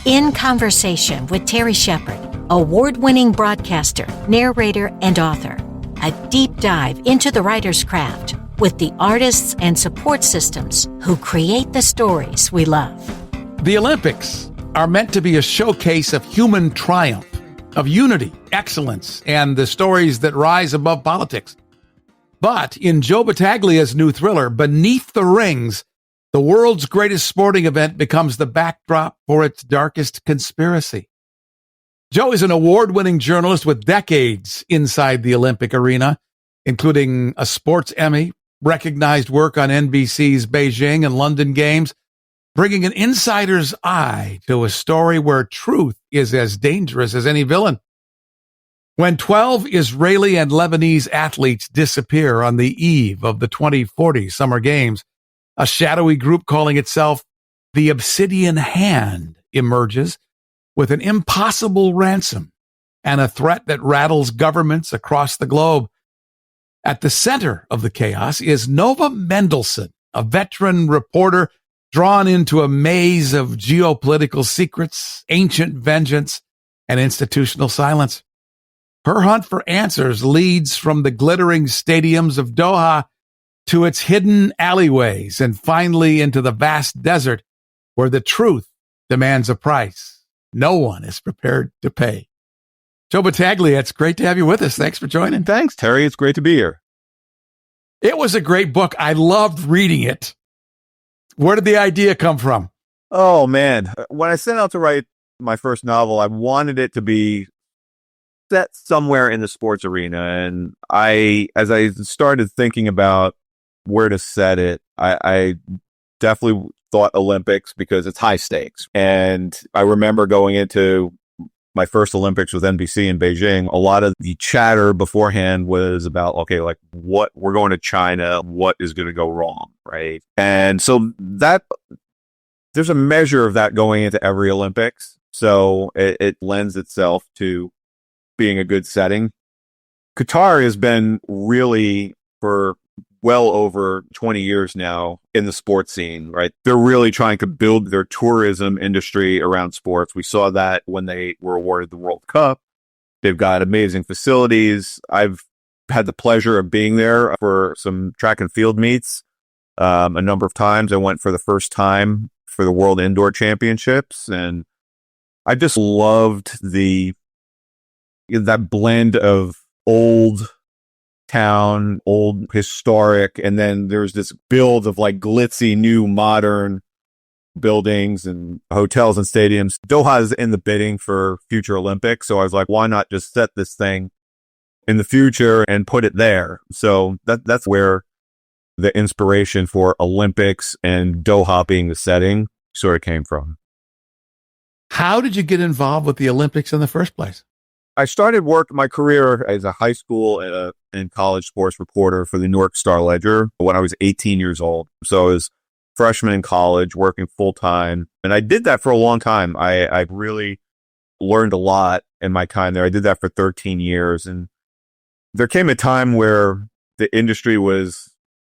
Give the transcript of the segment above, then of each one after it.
In Conversation with Terry Shepard, award-winning broadcaster, narrator, and author. A deep dive into the writer's craft with the artists and support systems who create the stories we love. The Olympics are meant to be a showcase of human triumph, of unity, excellence, and the stories that rise above politics. But in Joe Battaglia's new thriller, Beneath the Rings, the world's greatest sporting event becomes the backdrop for its darkest conspiracy. Joe is an award-winning journalist with decades inside the Olympic arena, including a sports Emmy, recognized work on NBC's Beijing and London Games, bringing an insider's eye to a story where truth is as dangerous as any villain. When 12 Israeli and Lebanese athletes disappear on the eve of the 2040 Summer Games, a shadowy group calling itself the Obsidian Hand emerges with an impossible ransom and a threat that rattles governments across the globe. At the center of the chaos is Nova Mendelsohn, a veteran reporter drawn into a maze of geopolitical secrets, ancient vengeance, and institutional silence. Her hunt for answers leads from the glittering stadiums of Doha to its hidden alleyways and finally into the vast desert where the truth demands a price no one is prepared to pay. Joe Battaglia, it's great to have you with us. Thanks for joining. Thanks, Terry. It's great to be here. It was a great book. I loved reading it. Where did the idea come from? Oh, man. When I set out to write my first novel, I wanted it to be set somewhere in the sports arena. And as I started thinking about where to set it, I definitely thought Olympics because it's high stakes. And I remember going into my first Olympics with NBC in Beijing, a lot of the chatter beforehand was about, okay, like what we're going to China, what is going to go wrong, right? And so there's a measure of that going into every Olympics. So it lends itself to being a good setting. Qatar has been really for well over 20 years now in the sports scene, right? They're really trying to build their tourism industry around sports. We saw that when they were awarded the World Cup. They've got amazing facilities. I've had the pleasure of being there for some track and field meets a number of times. I went for the first time for the World Indoor Championships, and I just loved that blend of old town, old historic, and then there's this build of like glitzy new modern buildings and hotels and stadiums. Doha is in the bidding for future Olympics, so I was like, why not just set this thing in the future and put it there? So that's where the inspiration for Olympics and Doha being the setting sort of came from. How did you get involved with the Olympics in the first place? I started my career as a high school and college sports reporter for the New York Star-Ledger when I was 18 years old. So I was freshman in college, working full time. And I did that for a long time. I really learned a lot in my time there. I did that for 13 years. And there came a time where the industry we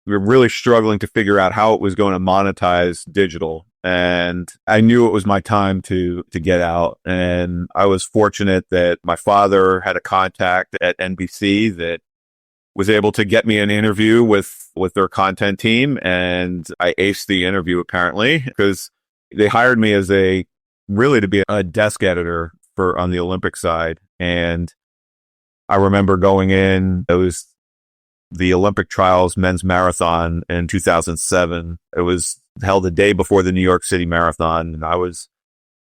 were really struggling to figure out how it was going to monetize digital. And I knew it was my time to get out. And I was fortunate that my father had a contact at NBC that was able to get me an interview with their content team. And I aced the interview apparently because they hired me to be a desk editor on the Olympic side. And I remember going in, it was the Olympic trials men's marathon in 2007. It was held the day before the New York City Marathon. And I was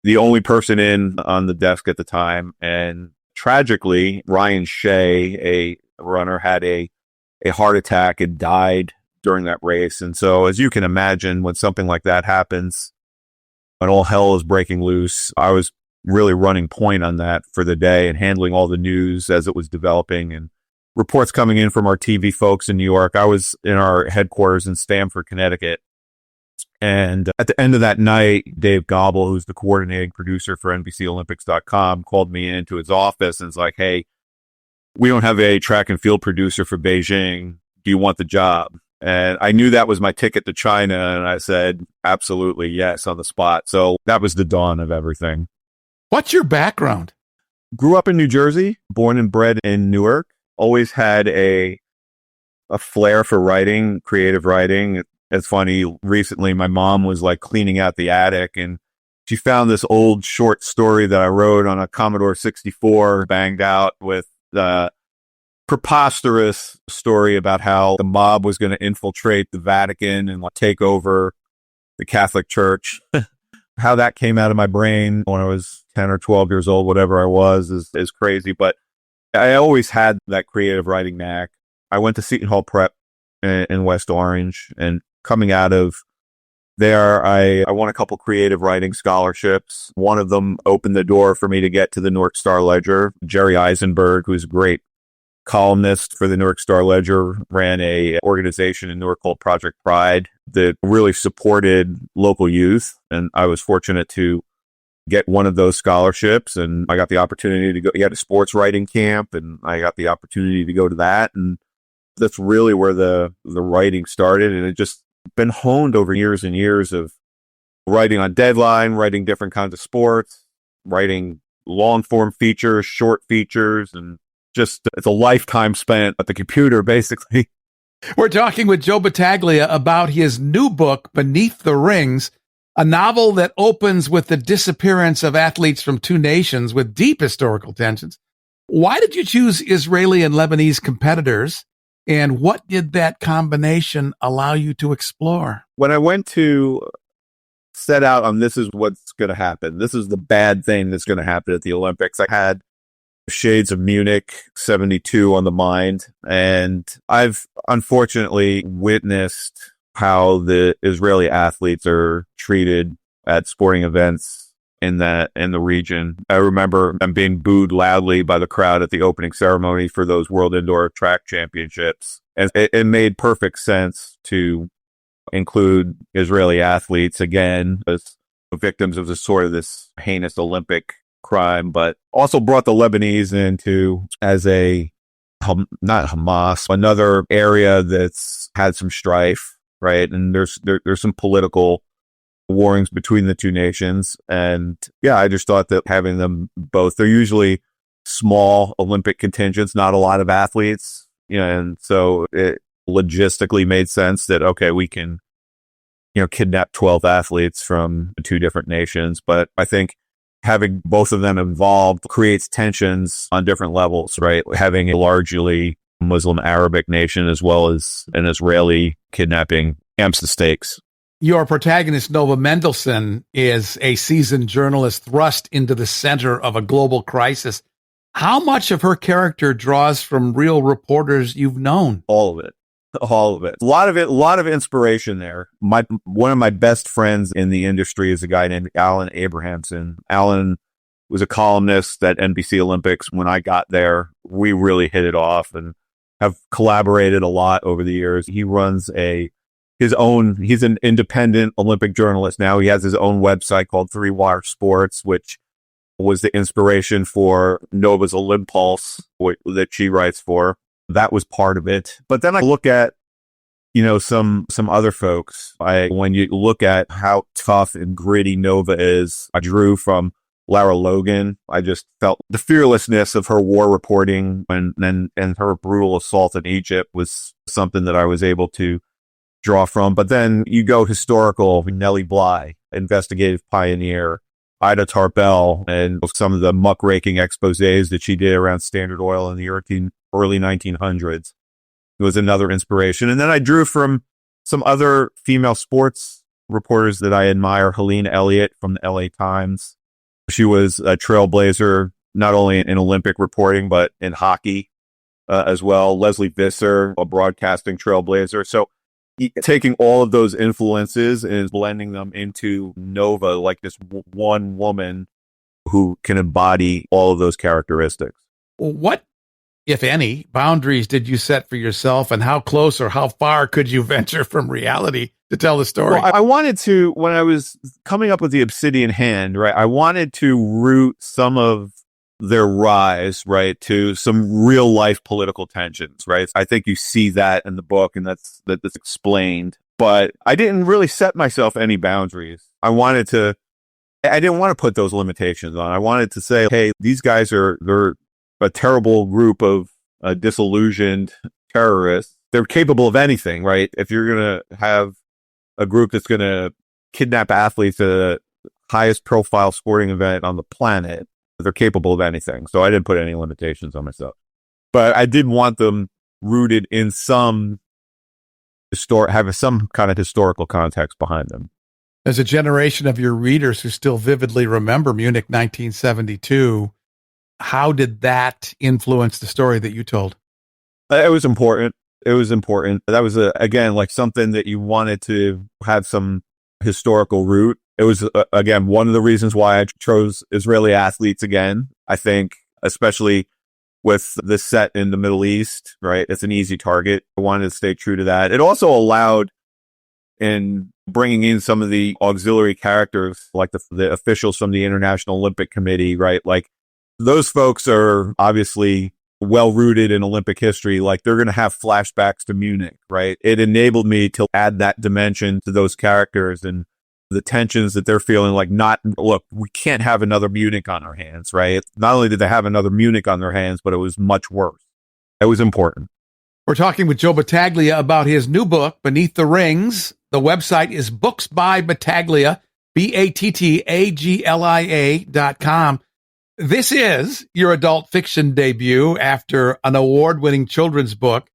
the only person on the desk at the time. And tragically, Ryan Shea, a runner, had a heart attack and died during that race. And so as you can imagine, when something like that happens, when all hell is breaking loose, I was really running point on that for the day and handling all the news as it was developing and reports coming in from our TV folks in New York. I was in our headquarters in Stamford, Connecticut. And at the end of that night, Dave Gobble, who's the coordinating producer for NBCOlympics.com, called me into his office and was like, hey, we don't have a track and field producer for Beijing. Do you want the job? And I knew that was my ticket to China. And I said, absolutely, yes, on the spot. So that was the dawn of everything. What's your background? Grew up in New Jersey, born and bred in Newark. Always had a flair for writing, creative writing. It's funny, recently my mom was like cleaning out the attic and she found this old short story that I wrote on a Commodore 64, banged out with the preposterous story about how the mob was going to infiltrate the Vatican and like, take over the Catholic Church. How that came out of my brain when I was 10 or 12 years old, whatever I was, is crazy. But I always had that creative writing knack. I went to Seton Hall Prep in West Orange, and coming out of there, I won a couple creative writing scholarships. One of them opened the door for me to get to the Newark Star Ledger. Jerry Eisenberg, who's a great columnist for the Newark Star Ledger, ran a organization in Newark called Project Pride that really supported local youth. And I was fortunate to get one of those scholarships, and I got the opportunity to go. He had a sports writing camp, and I got the opportunity to go to that. And that's really where the writing started. And it just been honed over years and years of writing on deadline, writing different kinds of sports, writing long form features, short features, and just it's a lifetime spent at the computer, basically. We're talking with Joe Battaglia about his new book, Beneath the Rings, a novel that opens with the disappearance of athletes from two nations with deep historical tensions. Why did you choose Israeli and Lebanese competitors? And what did that combination allow you to explore? When I went to set out on this is what's going to happen, this is the bad thing that's going to happen at the Olympics, I had shades of Munich 72 on the mind. And I've unfortunately witnessed how the Israeli athletes are treated at sporting events in the region. I remember them being booed loudly by the crowd at the opening ceremony for those World Indoor Track Championships. And it made perfect sense to include Israeli athletes again as victims of this heinous Olympic crime, but also brought the Lebanese into as not Hamas, another area that's had some strife, right? And there's some political warrings between the two nations. And yeah, I just thought that having them both, they're usually small Olympic contingents, not a lot of athletes, and so it logistically made sense that, okay, we can, kidnap 12 athletes from two different nations. But I think having both of them involved creates tensions on different levels, right? Having a largely Muslim Arabic nation as well as an Israeli kidnapping amps the stakes. Your protagonist, Nova Mendelsohn, is a seasoned journalist thrust into the center of a global crisis. How much of her character draws from real reporters you've known? All of it. A lot of inspiration there. One of my best friends in the industry is a guy named Alan Abrahamson. Alan was a columnist at NBC Olympics when I got there. We really hit it off and have collaborated a lot over the years. He runs he's an independent Olympic journalist now. He has his own website called Three Wire Sports, which was the inspiration for Nova's Olympulse that she writes for. That was part of it. But then I look at, some other folks. When you look at how tough and gritty Nova is, I drew from Lara Logan. I just felt the fearlessness of her war reporting and her brutal assault in Egypt was something that I was able to draw from. But then you go historical, Nellie Bly, investigative pioneer, Ida Tarbell, and some of the muckraking exposés that she did around Standard Oil in the early 1900s. It was another inspiration. And then I drew from some other female sports reporters that I admire. Helene Elliott from the LA Times. She was a trailblazer, not only in Olympic reporting, but in hockey as well. Leslie Visser, a broadcasting trailblazer. So taking all of those influences and blending them into Nova, like this one woman who can embody all of those characteristics. What, if any, boundaries did you set for yourself, and how close or how far could you venture from reality to tell the story? Well, I wanted to, when I was coming up with the Obsidian Hand, right, I wanted to root some of their rise, right, to some real life political tensions, right? I think you see that in the book, and that's explained. But I didn't really set myself any boundaries. I wanted to I didn't want to put those limitations on. I wanted to say, hey, these guys they're a terrible group of disillusioned terrorists. They're capable of anything, right? If you're going to have a group that's going to kidnap athletes at the highest profile sporting event on the planet, they're capable of anything. So I didn't put any limitations on myself. But I did want them rooted in some have some kind of historical context behind them. There's a generation of your readers who still vividly remember Munich 1972. How did that influence the story that you told? It was important. It was important. That was, again, like something that you wanted to have some historical root. It was, again, one of the reasons why I chose Israeli athletes again. I think, especially with this set in the Middle East, right? It's an easy target. I wanted to stay true to that. It also allowed in bringing in some of the auxiliary characters, like the officials from the International Olympic Committee, right? Like those folks are obviously well rooted in Olympic history. Like they're going to have flashbacks to Munich, right? It enabled me to add that dimension to those characters and the tensions that they're feeling. Like, look, we can't have another Munich on our hands, right? Not only did they have another Munich on their hands, but it was much worse. It was important. We're talking with Joe Battaglia about his new book, Beneath the Rings. The website is Books by Battaglia, BATTAGLIA.com. This is your adult fiction debut after an award-winning children's book.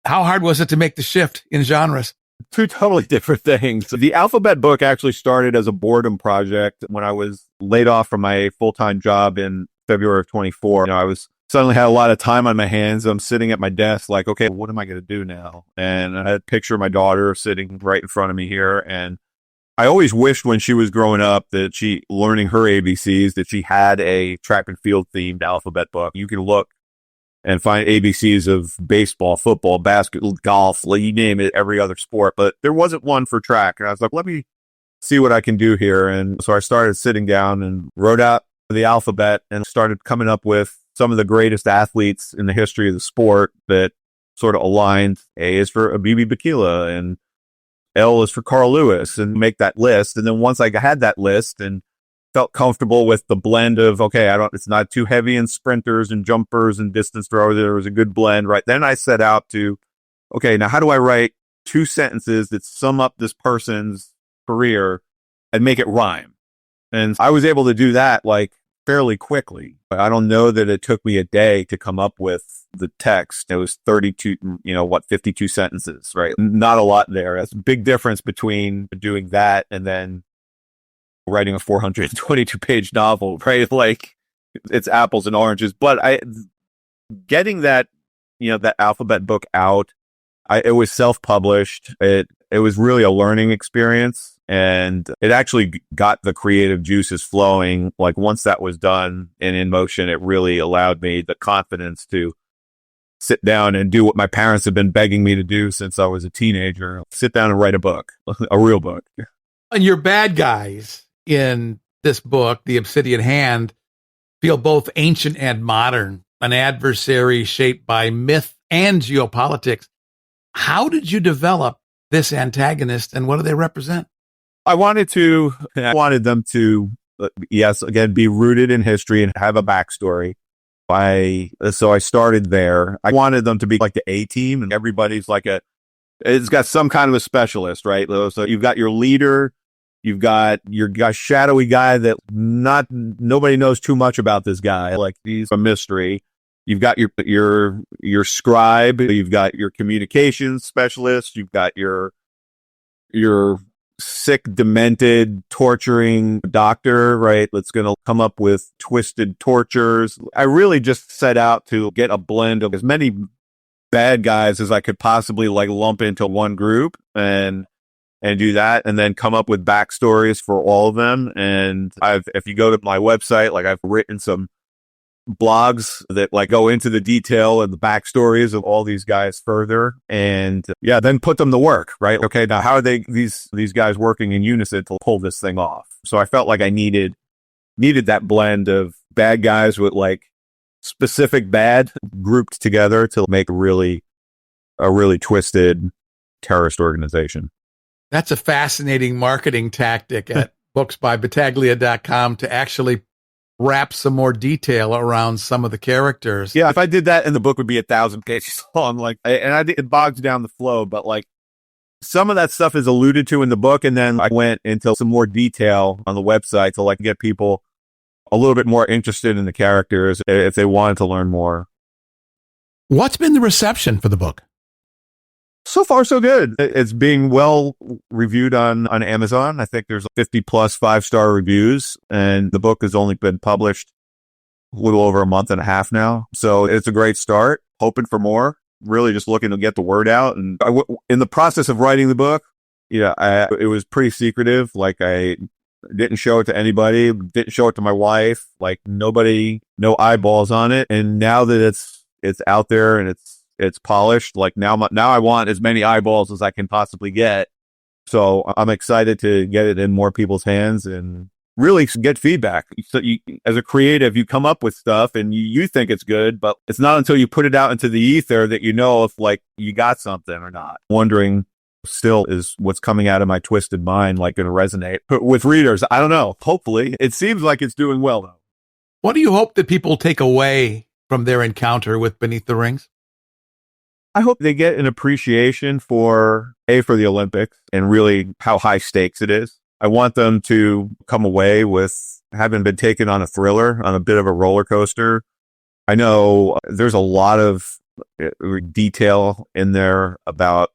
How hard was it to make the shift in genres? Two totally different things. The alphabet book actually started as a boredom project when I was laid off from my full-time job in February of 24. I was suddenly had a lot of time on my hands. I'm sitting at my desk like, okay, what am I going to do now? And I had a picture of my daughter sitting right in front of me here. And I always wished when she was growing up that she, learning her ABCs, that she had a track and field themed alphabet book. You can look and find ABCs of baseball, football, basketball, golf, you name it, every other sport. But there wasn't one for track. And I was like, let me see what I can do here. And so I started sitting down and wrote out the alphabet and started coming up with some of the greatest athletes in the history of the sport that sort of aligned. A is for Abibi Bikila and L is for Carl Lewis, and make that list. And then once I had that list and felt comfortable with the blend of, okay, it's not too heavy in sprinters and jumpers and distance throwers. There was a good blend, right? Then I set out to, okay, now how do I write 2 sentences that sum up this person's career and make it rhyme? And I was able to do that like fairly quickly. I don't know that it took me a day to come up with the text. It was 32, 52 sentences, right? Not a lot there. That's a big difference between doing that and then writing a 422 page novel, right? Like it's apples and oranges. But getting that, that alphabet book out, it was self-published. It was really a learning experience. And it actually got the creative juices flowing. Like once that was done and in motion, it really allowed me the confidence to sit down and do what my parents have been begging me to do since I was a teenager. Sit down and write a book, a real book. And your bad guys in this book, The Obsidian Hand, feel both ancient and modern, an adversary shaped by myth and geopolitics. How did you develop this antagonist and what do they represent? I wanted them to, yes, again, be rooted in history and have a backstory. So I started there. I wanted them to be like the A team, and everybody's like it's got some kind of a specialist, right? So you've got your leader, you've got your shadowy guy that nobody knows too much about this guy. Like he's a mystery. You've got your scribe, you've got your communications specialist, you've got your sick, demented, torturing doctor, right? That's going to come up with twisted tortures. I really just set out to get a blend of as many bad guys as I could possibly like lump into one group and do that, and then come up with backstories for all of them. And if you go to my website, like I've written some blogs that like go into the detail and the backstories of all these guys further, and then put them to work, right? Okay, now how are these guys working in unison to pull this thing off? So I felt like I needed that blend of bad guys with like specific bad grouped together to make a really twisted terrorist organization. That's a fascinating marketing tactic at booksbybattaglia.com to actually wrap some more detail around some of the characters. Yeah, if I did that, and the book would be 1,000 pages long, it bogs down the flow, but some of that stuff is alluded to in the book, and then I went into some more detail on the website to get people a little bit more interested in the characters if they wanted to learn more. What's been the reception for the book? So far, so good. It's being well reviewed on Amazon. I think there's 50 plus 5-star reviews, and the book has only been published a little over a month and a half now. So it's a great start. Hoping for more. Really just looking to get the word out. And in the process of writing the book, it was pretty secretive. I didn't show it to anybody, didn't show it to my wife, nobody, no eyeballs on it. And now that it's out there and it's polished, now I want as many eyeballs as I can possibly get. So I'm excited to get it in more people's hands and really get feedback. So as a creative, you come up with stuff and you think it's good, but it's not until you put it out into the ether that you know if you got something or not. Wondering still, is what's coming out of my twisted mind going to resonate with readers? I don't know. Hopefully. It seems like it's doing well, though. What do you hope that people take away from their encounter with Beneath the Rings? I hope they get an appreciation for the Olympics and really how high stakes it is. I want them to come away with having been taken on a thriller, on a bit of a roller coaster. I know there's a lot of detail in there about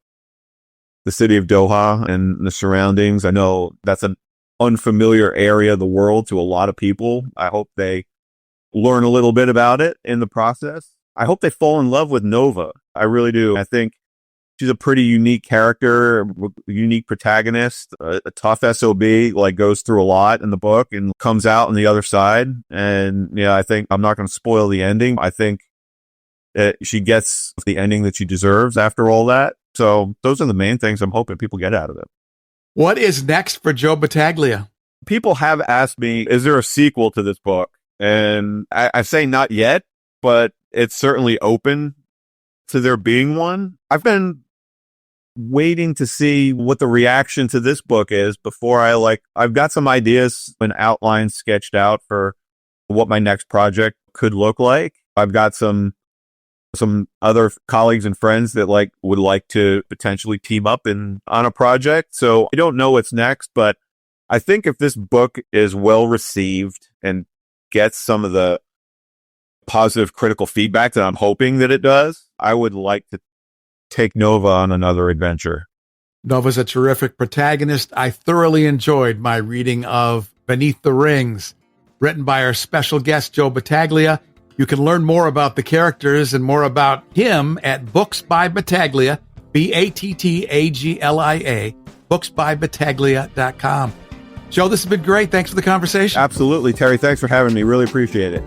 the city of Doha and the surroundings. I know that's an unfamiliar area of the world to a lot of people. I hope they learn a little bit about it in the process. I hope they fall in love with Nova. I really do. I think she's a pretty unique character, unique protagonist, a tough SOB, goes through a lot in the book and comes out on the other side. And I think I'm not going to spoil the ending. I think that she gets the ending that she deserves after all that. So those are the main things I'm hoping people get out of it. What is next for Joe Battaglia? People have asked me, is there a sequel to this book? And I say not yet, but it's certainly open to there being one. I've been waiting to see what the reaction to this book is before I've got some ideas and outlines sketched out for what my next project could look like. I've got some other colleagues and friends that would like to potentially team up on a project. So I don't know what's next, but I think if this book is well received and gets some of the positive critical feedback that I'm hoping that it does, I would like to take Nova on another adventure. Nova's a terrific protagonist. I thoroughly enjoyed my reading of Beneath the Rings, written by our special guest, Joe Battaglia. You can learn more about the characters and more about him at Books by Battaglia, Battaglia, booksbybattaglia.com. Joe, this has been great. Thanks for the conversation. Absolutely, Terry. Thanks for having me. Really appreciate it.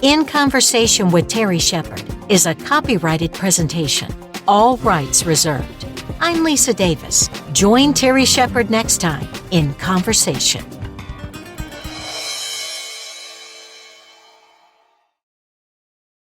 In Conversation with Terry Shepard is a copyrighted presentation. All rights reserved. I'm Lisa Davis. Join Terry Shepard next time in Conversation.